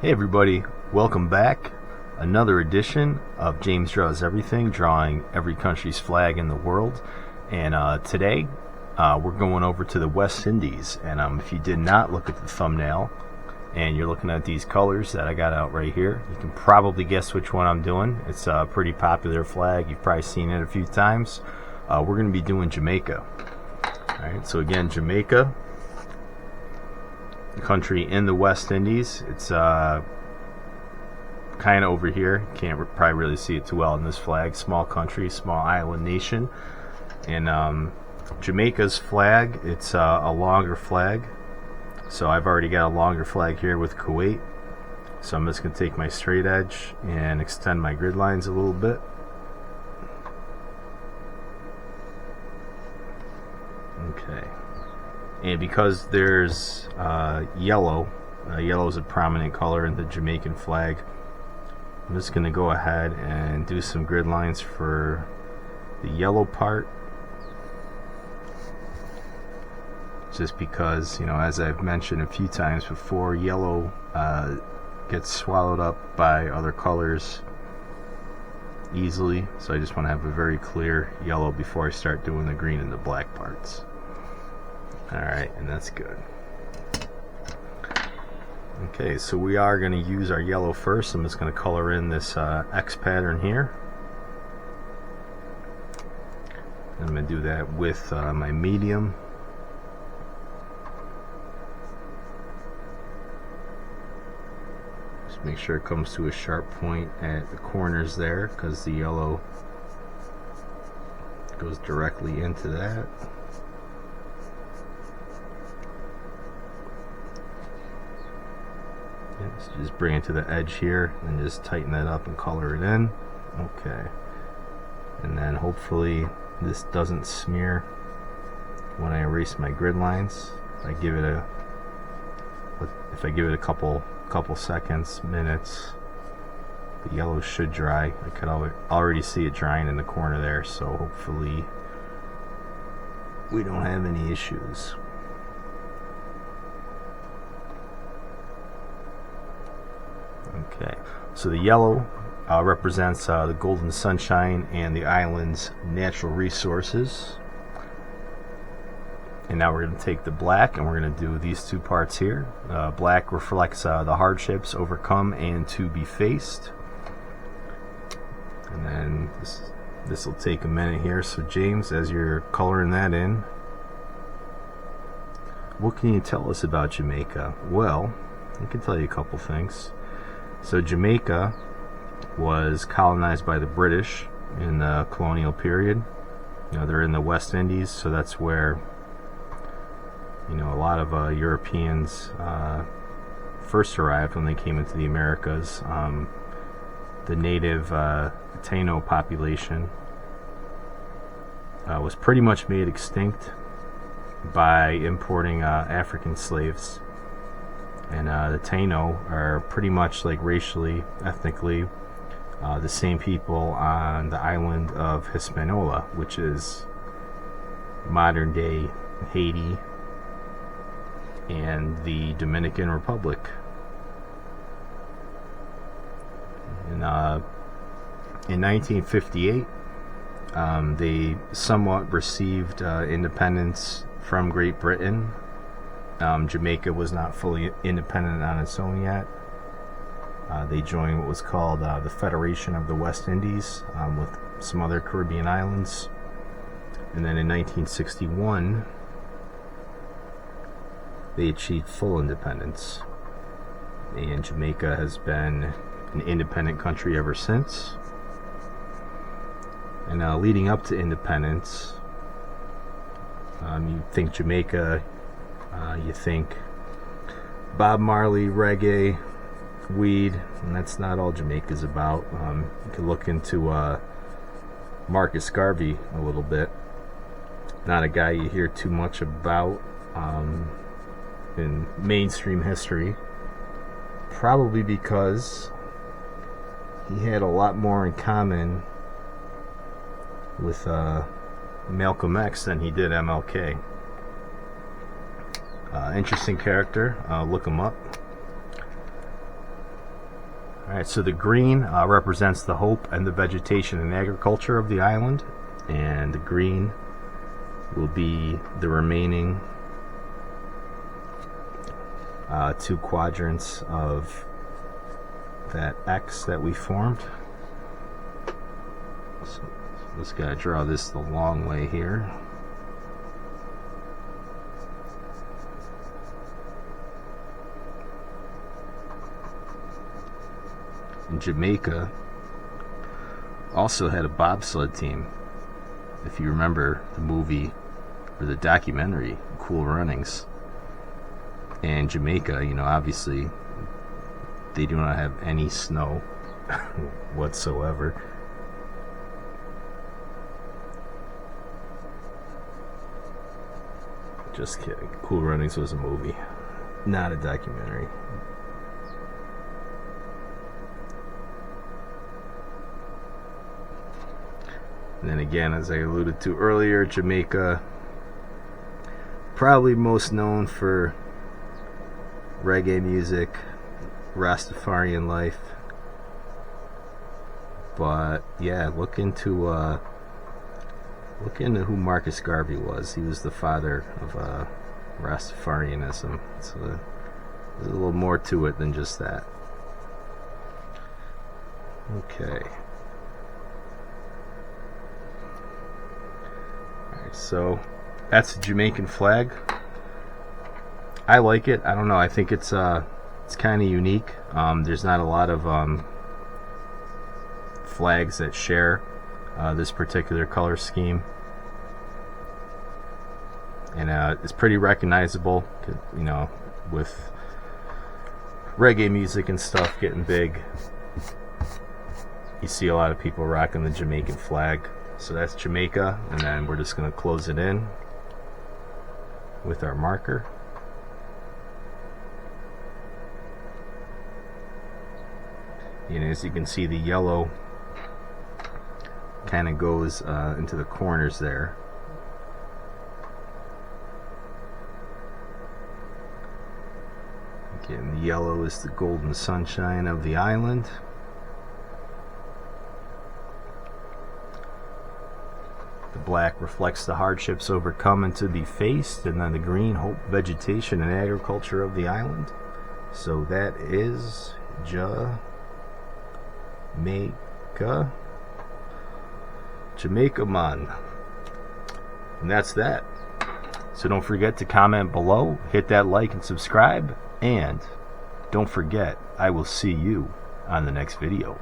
Hey everybody, welcome back. Another edition of James Draws Everything, drawing every country's flag in the world. And today we're going over to the West Indies. And if you did not look at the thumbnail and you're looking at these colors that I got out right here, you can probably guess which one I'm doing. It's a pretty popular flag. You've probably seen it a few times. We're going to be doing Jamaica. Alright, so again, Jamaica, the country in the West Indies. It's kind of over here. Can't probably really see it too well in this flag. Small country, small island nation. And Jamaica's flag, it's a longer flag. So I've already got a longer flag here with Kuwait. So I'm just going to take my straight edge and extend my grid lines a little bit. Okay. And because there's yellow is a prominent color in the Jamaican flag, I'm just going to go ahead and do some grid lines for the yellow part. Just because, you know, as I've mentioned a few times before, yellow gets swallowed up by other colors easily. So I just want to have a very clear yellow before I start doing the green and the black parts. Alright, and that's good. Okay, so we are going to use our yellow first. I'm just going to color in this X pattern here. I'm going to do that with my medium. Just make sure it comes to a sharp point at the corners there, because the yellow goes directly into that. So just bring it to the edge here and just tighten that up and color it in. Okay. And then hopefully this doesn't smear when I erase my grid lines. If I give it a couple seconds, minutes, the yellow should dry. I could already see it drying in the corner there, so hopefully we don't have any issues. Okay, so the yellow represents the golden sunshine and the island's natural resources. And now we're going to take the black and we're going to do these two parts here. Black reflects the hardships overcome and to be faced. And then this will take a minute here. So James, as you're coloring that in, what can you tell us about Jamaica? Well, I can tell you a couple things. So Jamaica was colonized by the British in the colonial period. You know, they're in the West Indies, so that's where, you know, a lot of Europeans first arrived when they came into the Americas. The native Taino population was pretty much made extinct by importing African slaves. And the Taino are pretty much, like, racially, ethnically, the same people on the island of Hispaniola, which is modern day Haiti and the Dominican Republic. In 1958, they somewhat received independence from Great Britain. Jamaica was not fully independent on its own yet. They joined what was called the Federation of the West Indies with some other Caribbean islands. And then in 1961, they achieved full independence. And Jamaica has been an independent country ever since. And leading up to independence, you think Jamaica, you think Bob Marley, reggae, weed, and that's not all Jamaica's about. You can look into Marcus Garvey a little bit. Not a guy you hear too much about in mainstream history, probably because he had a lot more in common with Malcolm X than he did MLK. Interesting character. Look him up. Alright, so the green represents the hope and the vegetation and agriculture of the island, and the green will be the remaining 2 quadrants of that X that we formed. So just gotta draw this the long way here. And Jamaica also had a bobsled team. If you remember the movie or the documentary Cool Runnings. And Jamaica, you know, obviously they do not have any snow whatsoever. Just kidding. Cool Runnings was a movie, not a documentary. And then again, as I alluded to earlier, Jamaica, probably most known for reggae music, Rastafarian life. But yeah, look into who Marcus Garvey was. He was the father of Rastafarianism. So there's a little more to it than just that. Okay. Alright, so that's the Jamaican flag. I like it. I don't know. I think it's kind of unique. There's not a lot of flags that share this particular color scheme, and it's pretty recognizable. You know, with reggae music and stuff getting big, you see a lot of people rocking the Jamaican flag. So that's Jamaica, and then we're just going to close it in with our marker. And as you can see, the yellow kind of goes into the corners there. Again, the yellow is the golden sunshine of the island. The black reflects the hardships overcome and to be faced, and then the green, hope, vegetation, and agriculture of the island. So that is Jamaica man. And that's that. So don't forget to comment below, hit that like and subscribe, and don't forget, I will see you on the next video.